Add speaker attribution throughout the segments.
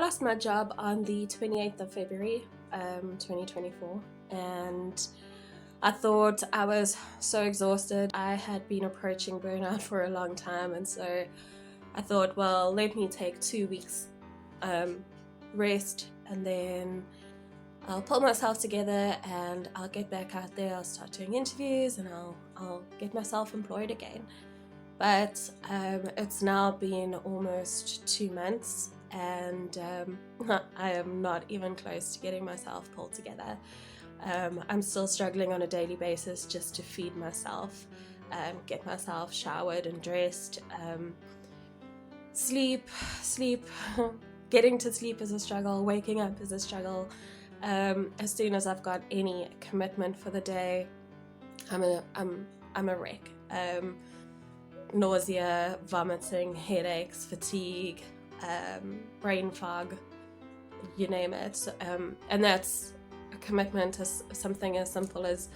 Speaker 1: lost my job on the 28th of February, 2024, and I thought I was so exhausted. I had been approaching burnout for a long time, and so I thought, well, let me take 2 weeks rest, and then I'll pull myself together and I'll get back out there. I'll start doing interviews and I'll get myself employed again. But it's now been almost 2 months, and I am not even close to getting myself pulled together. I'm still struggling on a daily basis just to feed myself, get myself showered and dressed. Sleep. Getting to sleep is a struggle. Waking up is a struggle. As soon as I've got any commitment for the day, I'm a wreck. Nausea, vomiting, headaches, fatigue, brain fog, you name it. And that's a commitment to something as simple as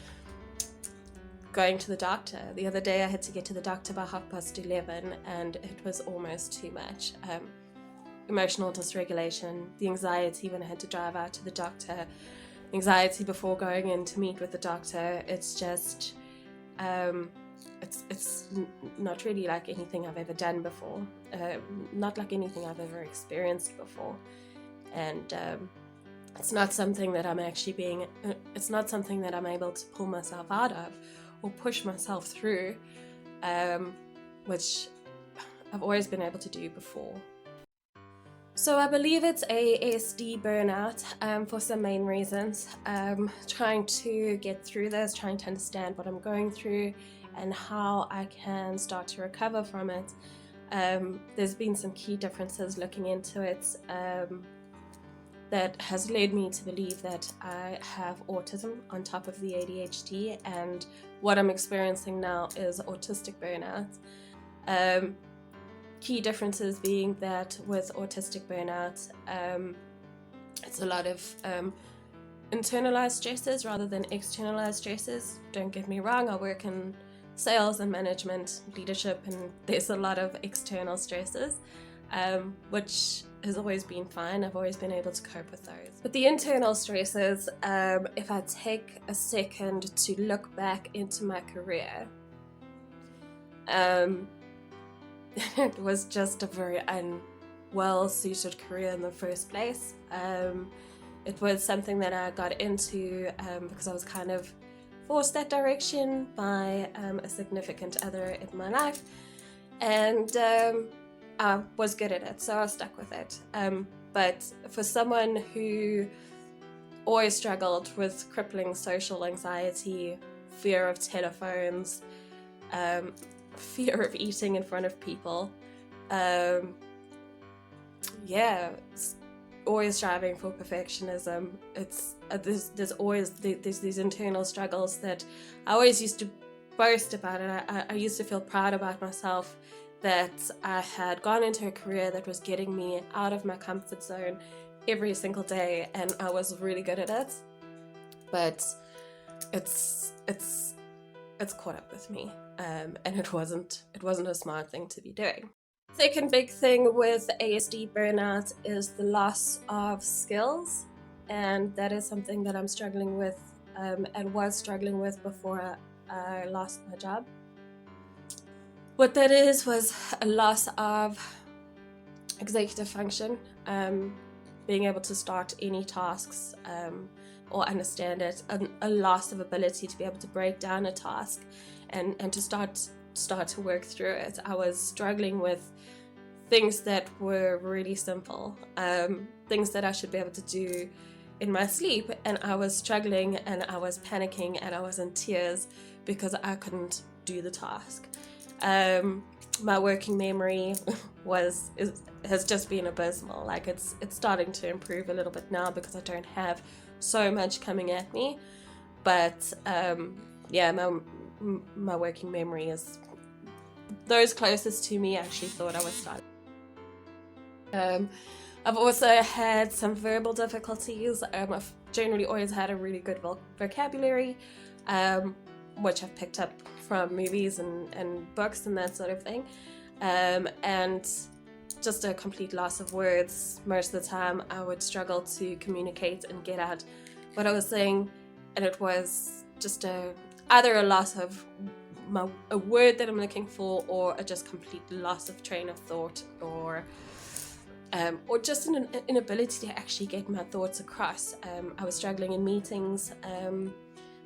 Speaker 1: going to the doctor. The other day I had to get to the doctor by 11:30, and it was almost too much. Emotional dysregulation, the anxiety when I had to drive out to the doctor, anxiety before going in to meet with the doctor. It's just it's not really like anything I've ever done before, not like anything I've ever experienced before, and it's not something that it's not something that I'm able to pull myself out of or push myself through, which I've always been able to do before. So I believe it's ASD burnout for some main reasons. Trying to get through this, trying to understand what I'm going through and how I can start to recover from it. There's been some key differences looking into it that has led me to believe that I have autism on top of the ADHD, and what I'm experiencing now is autistic burnout. Key differences being that with autistic burnout, it's a lot of internalized stresses rather than externalized stresses. Don't get me wrong, I work in sales and management, leadership, and there's a lot of external stresses, which has always been fine. I've always been able to cope with those. But the internal stresses, if I take a second to look back into my career, it was just a very unwell-suited career in the first place. It was something that I got into because I was kind of forced that direction by a significant other in my life, and I was good at it, so I stuck with it. But for someone who always struggled with crippling social anxiety, fear of telephones, fear of eating in front of people, always striving for perfectionism. It's there's always these internal struggles that I always used to boast about, and I used to feel proud about myself that I had gone into a career that was getting me out of my comfort zone every single day, and I was really good at it. But it's caught up with me, and it wasn't a smart thing to be doing. Second big thing with ASD burnout is the loss of skills, and that is something that I'm struggling with and was struggling with before I lost my job. What that is was a loss of executive function, being able to start any tasks or understand it, a loss of ability to be able to break down a task and to start to work through it. I was struggling with things that were really simple, things that I should be able to do in my sleep, and I was struggling and I was panicking and I was in tears because I couldn't do the task. My working memory has just been abysmal. Like it's starting to improve a little bit now because I don't have so much coming at me, but my working memory is, those closest to me actually thought I was starting. I've also had some verbal difficulties. I've generally always had a really good vocabulary, which I've picked up from movies and books and that sort of thing. And just a complete loss of words. Most of the time I would struggle to communicate and get at what I was saying, and it was just either a loss of a word that I'm looking for, or a just complete loss of train of thought, or just an inability to actually get my thoughts across. I was struggling in meetings,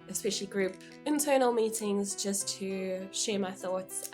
Speaker 1: especially group internal meetings, just to share my thoughts.